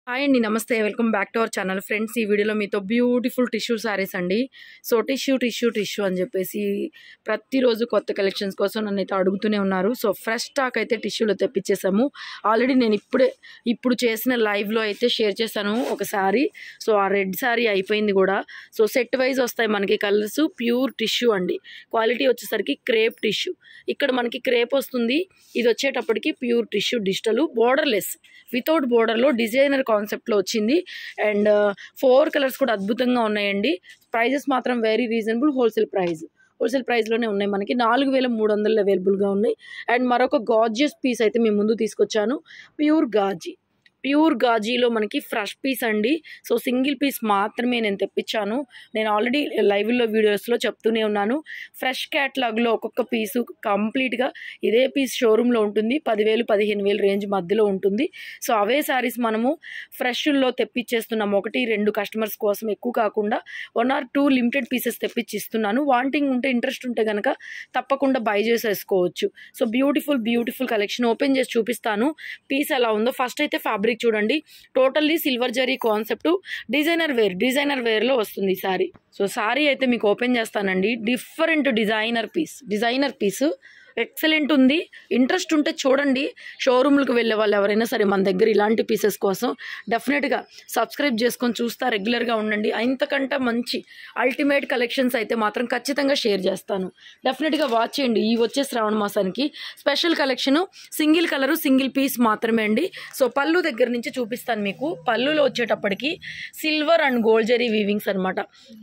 Hi అండి, నమస్తే. Welcome back to our channel. Friends, ఈ వీడియోలో మీతో బ్యూటిఫుల్ టిష్యూ శారీస్ అండి. సో టిష్యూ అని చెప్పేసి ప్రతిరోజు కొత్త కలెక్షన్స్ కోసం నన్ను అయితే అడుగుతూనే ఉన్నారు. సో ఫ్రెష్ స్టాక్ అయితే టిష్యూలో తెప్పించేసాము. ఆల్రెడీ నేను ఇప్పుడు చేసిన లైవ్లో అయితే షేర్ చేశాను ఒక శారీ. సో ఆ రెడ్ శారీ అయిపోయింది కూడా. సో సెట్ వైజ్ వస్తాయి మనకి కలర్స్. ప్యూర్ టిష్యూ అండి. క్వాలిటీ వచ్చేసరికి క్రేప్ టిష్యూ. ఇక్కడ మనకి క్రేప్ వస్తుంది. ఇది వచ్చేటప్పటికి pure tissue digital borderless without బోర్డర్లో డిజైనర్ కాన్సెప్ట్లో వచ్చింది. అండ్ 4 కలర్స్ కూడా అద్భుతంగా ఉన్నాయండి. ప్రైజెస్ మాత్రం వెరీ రీజనబుల్. హోల్సేల్ ప్రైస్లోనే ఉన్నాయి. మనకి 4300 అవైలబుల్గా ఉన్నాయి. అండ్ మరొక గార్జియస్ పీస్ అయితే మేము ముందు తీసుకొచ్చాను. ప్యూర్ గాజీలో మనకి ఫ్రెష్ పీస్ అండి. సో సింగిల్ పీస్ మాత్రమే నేను తెప్పించాను. నేను ఆల్రెడీ లైవ్లో వీడియోస్లో చెప్తూనే ఉన్నాను. ఫ్రెష్ క్యాట్లాగ్లో ఒక్కొక్క పీసు కంప్లీట్గా ఇదే పీస్ షోరూంలో ఉంటుంది. 10,000 15,000 రేంజ్ మధ్యలో ఉంటుంది. సో అవే శారీస్ మనము ఫ్రెష్లో తెప్పించేస్తున్నాము. 1-2 కస్టమర్స్ కోసం, ఎక్కువ కాకుండా 1 or 2 లిమిటెడ్ పీసెస్ తెప్పించి ఇస్తున్నాను. వాంటింగ్ ఉంటే, ఇంట్రెస్ట్ ఉంటే కనుక తప్పకుండా బై చేసేసుకోవచ్చు. సో బ్యూటిఫుల్ కలెక్షన్ ఓపెన్ చేసి చూపిస్తాను. పీస్ ఎలా ఉందో. ఫస్ట్ అయితే ఫ్యాబ్రిక్ చూడండి. Totally silver zari concept. Designer వేర్లో వస్తుంది ఈ సారీ. సో సారీ అయితే మీకు ఓపెన్ చేస్తానండి. డిఫరెంట్ డిజైనర్ పీస్ ఎక్సలెంట్ ఉంది. ఇంట్రెస్ట్ ఉంటే చూడండి. షోరూమ్లకు వెళ్ళే వాళ్ళు ఎవరైనా సరే మన దగ్గర ఇలాంటి పీసెస్ కోసం డెఫినెట్గా సబ్స్క్రైబ్ చేసుకొని చూస్తా, రెగ్యులర్గా ఉండండి. ఇంతకంటే మంచి అల్టిమేట్ కలెక్షన్స్ అయితే మాత్రం ఖచ్చితంగా షేర్ చేస్తాను. డెఫినెట్గా వాచ్ చేయండి. ఈ వచ్చే శ్రావణ మాసానికి special collection. Single colour, single piece మాత్రమే అండి. సో పళ్ళు దగ్గర నుంచి చూపిస్తాను మీకు. పళ్ళులో వచ్చేటప్పటికి సిల్వర్ అండ్ గోల్డ్ జరీ వీవింగ్స్ అనమాట.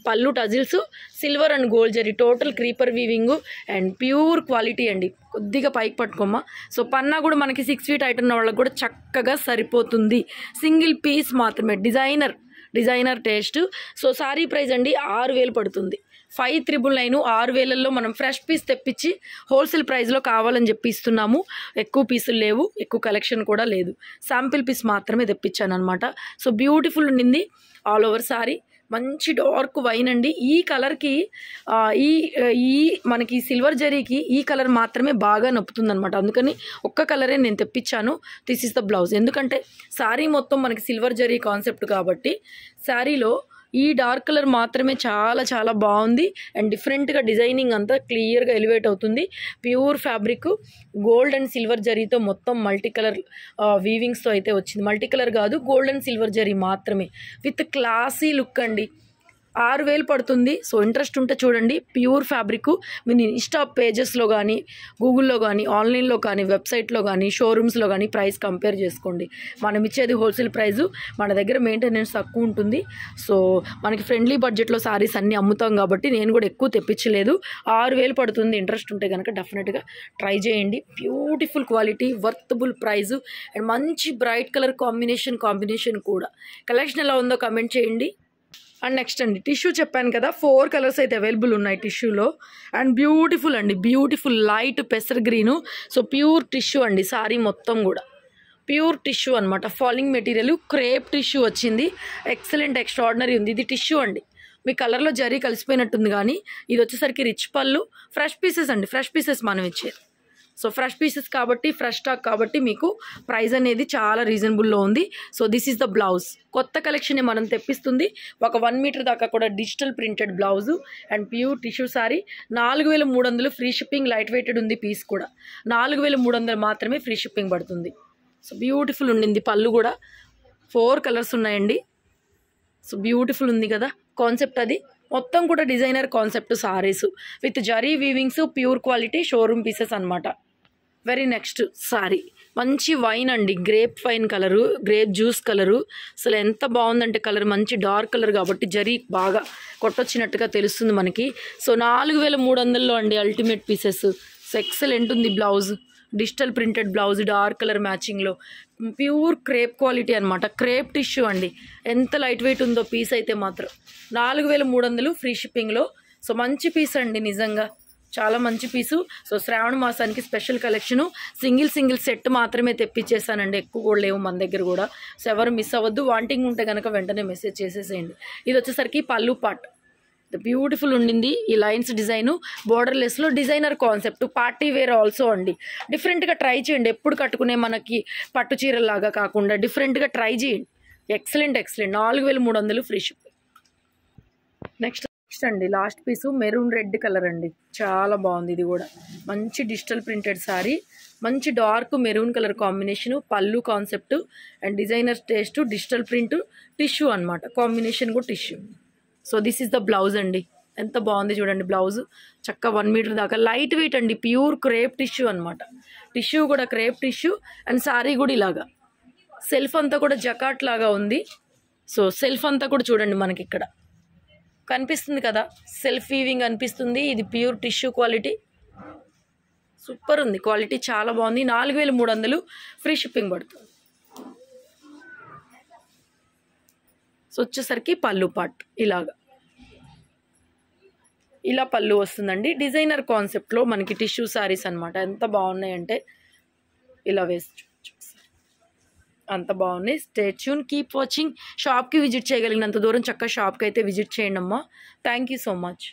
పళ్ళు tassels silver and gold zari, total creeper weaving and pure quality అండి. కొద్దిగా పైకి పట్టుకోమ్మా. సో పన్నా కూడా మనకి 6 feet హైట్ ఉన్న వాళ్ళకి కూడా చక్కగా సరిపోతుంది. సింగిల్ పీస్ మాత్రమే. Designer taste. So sorry price అండి 6,000 పడుతుంది. 5,999. 6,000లో మనం ఫ్రెష్ పీస్ తెప్పించి హోల్సేల్ ప్రైస్లో కావాలని చెప్పి ఇస్తున్నాము. ఎక్కువ పీసులు లేవు, ఎక్కువ కలెక్షన్ కూడా లేదు. శాంపిల్ పీస్ మాత్రమే తెప్పించాను అనమాట. సో బ్యూటిఫుల్ ఉండింది. ఆల్ ఓవర్ సారీ మంచి డార్క్ వైన్ అండి. ఈ కలర్కి ఈ మనకి సిల్వర్ జరీకి ఈ కలర్ మాత్రమే బాగా నప్పుతుంది అనమాట. అందుకని ఒక్క కలరే నేను తెప్పించాను. This is the blouse. ఎందుకంటే శారీ మొత్తం మనకి సిల్వర్ జరీ కాన్సెప్ట్ కాబట్టి శారీలో ఈ డార్క్ కలర్ మాత్రమే చాలా బాగుంది. అండ్ డిఫరెంట్గా డిజైనింగ్ అంతా క్లియర్గా ఎలివేట్ అవుతుంది. Pure fabric gold and silver జరీతో మొత్తం మల్టీ కలర్ వీవింగ్స్తో అయితే వచ్చింది. మల్టీ కలర్ కాదు, గోల్డ్ అండ్ సిల్వర్ జరీ మాత్రమే విత్ క్లాసీ లుక్ అండి. 6,000 పడుతుంది. సో ఇంట్రెస్ట్ ఉంటే చూడండి. Pure fabric. మీరు ఇన్స్టా పేజెస్లో కానీ, గూగుల్లో కానీ, ఆన్లైన్లో కానీ, వెబ్సైట్లో కానీ, షోరూమ్స్లో కానీ ప్రైస్ కంపేర్ చేసుకోండి. మనం ఇచ్చేది హోల్సేల్ ప్రైజు. మన దగ్గర మెయింటెనెన్స్ తక్కువ ఉంటుంది. సో మనకి ఫ్రెండ్లీ బడ్జెట్లో సారీస్ అన్నీ అమ్ముతాం కాబట్టి నేను కూడా ఎక్కువ తెప్పించలేదు. 6,000 పడుతుంది. ఇంట్రెస్ట్ ఉంటే కనుక డెఫినెట్గా ట్రై చేయండి. Beautiful quality, worthable price and మంచి బ్రైట్ కలర్ కాంబినేషన్ కూడా. కలెక్షన్ ఎలా ఉందో కమెంట్ చేయండి. అండ్ నెక్స్ట్ అండి టిష్యూ చెప్పాను కదా, 4 కలర్స్ అయితే అవైలబుల్ ఉన్నాయి టిష్యూలో. అండ్ బ్యూటిఫుల్ లైట్ పెసర్ గ్రీను. సో ప్యూర్ టిష్యూ అండి. సారీ మొత్తం కూడా ప్యూర్ టిష్యూ అనమాట. ఫాలింగ్ మెటీరియల్ క్రేప్ టిష్యూ వచ్చింది. ఎక్సలెంట్ ఎక్స్ట్రాడినరీ ఉంది. ఇది టిష్యూ అండి. మీ కలర్లో జరీ కలిసిపోయినట్టుంది. కానీ ఇది వచ్చేసరికి రిచ్ పళ్ళు. ఫ్రెష్ పీసెస్ అండి. ఫ్రెష్ పీసెస్ మనం ఇచ్చేది. సో ఫ్రెష్ పీసెస్ కాబట్టి, ఫ్రెష్ స్టాక్ కాబట్టి మీకు ప్రైస్ అనేది చాలా రీజనబుల్లో ఉంది. So this is the blouse. కొత్త కలెక్షనే మనం తెప్పిస్తుంది. ఒక 1 meter దాకా కూడా digital printed blouse and pure tissue sari. 4,300 free shipping. Light weighted ఉంది పీస్ కూడా. 4,300 మాత్రమే ఫ్రీ షిప్పింగ్ పడుతుంది. సో బ్యూటిఫుల్ ఉండింది. పళ్ళు కూడా 4 కలర్స్ ఉన్నాయండి. సో బ్యూటిఫుల్ ఉంది కదా కాన్సెప్ట్. అది మొత్తం కూడా designer concept saris with zari weavings, pure quality showroom pieces అనమాట. వెరీ నెక్స్ట్ సారీ మంచి వైన్ అండి. Grape wine colour, grape juice colour. అసలు ఎంత బాగుందంటే కలర్ మంచి డార్క్ కలర్ కాబట్టి జరీ బాగా కొట్టొచ్చినట్టుగా తెలుస్తుంది మనకి. సో 4,300లో అండి అల్టిమేట్ పీసెస్. సో ఎక్సలెంట్ ఉంది blouse. Digital printed blouse dark colour మ్యాచింగ్లో. ప్యూర్ క్రేప్ క్వాలిటీ అనమాట. క్రేప్ టిష్యూ అండి. ఎంత లైట్ వెయిట్ ఉందో పీస్ అయితే మాత్రం. 4,300 ఫ్రీ షిప్పింగ్లో. సో మంచి పీస్ అండి, నిజంగా చాలా మంచి పీసు. సో శ్రావణ మాసానికి స్పెషల్ కలెక్షను. సింగిల్ సెట్ మాత్రమే తెప్పించేసానండి. ఎక్కువ కూడా లేవు మన దగ్గర కూడా. సో ఎవరు మిస్ అవ్వద్దు. వాంటింగ్ ఉంటే కనుక వెంటనే మెసేజ్ చేసేసేయండి. ఇది వచ్చేసరికి పళ్ళు పార్ట్. బ్యూటిఫుల్ ఉండింది. ఈ లైన్స్ డిజైను బోర్డర్లెస్లో designer concept. Party wear also అండి. డిఫరెంట్గా ట్రై చేయండి. ఎప్పుడు కట్టుకునే మనకి పట్టు చీరలాగా కాకుండా డిఫరెంట్గా ట్రై చేయండి. Excellent 4300 free ship. నెక్స్ట్ అండి లాస్ట్ పీసు మెరూన్ రెడ్ కలర్ అండి, చాలా బాగుంది. ఇది కూడా మంచి డిజిటల్ ప్రింటెడ్ శారీ, మంచి డార్క్ మెరూన్ కలర్ కాంబినేషను, పళ్ళు concept and designer taste, digital print, tissue అనమాట, కాంబినేషన్ కూడా tissue. So this is the blouse అండి, ఎంత బాగుంది చూడండి. బ్లౌజ్ చక్క 1 మీటర్ దాకా లైట్ వెయిట్ అండి, ప్యూర్ క్రేప్ టిష్యూ అనమాట. టిష్యూ కూడా క్రేప్ టిష్యూ అండ్ శారీ కూడా ఇలాగా సెల్ఫ్ అంతా కూడా జకాట్ లాగా ఉంది. సో సెల్ఫ్ అంతా కూడా చూడండి మనకి ఇక్కడ కనిపిస్తుంది కదా, సెల్ఫ్ వీవింగ్ అనిపిస్తుంది. ఇది ప్యూర్ టిష్యూ క్వాలిటీ, సూపర్ ఉంది క్వాలిటీ, చాలా బాగుంది. 4300 ఫ్రీ షిప్పింగ్ పడుతుంది. సో వచ్చేసరికి పళ్ళు పార్ట్ ఇలా పళ్ళు వస్తుందండి. డిజైనర్ కాన్సెప్ట్లో మనకి టిష్యూ శారీస్ అనమాట. ఎంత బాగున్నాయంటే ఇలా వేసి అంత బాగున్నాయి. Stay tune, keep watching. షాప్కి విజిట్ చేయగలిగినంత దూరం చక్కగా షాప్కి అయితే విజిట్ చేయండి అమ్మా. Thank you so much.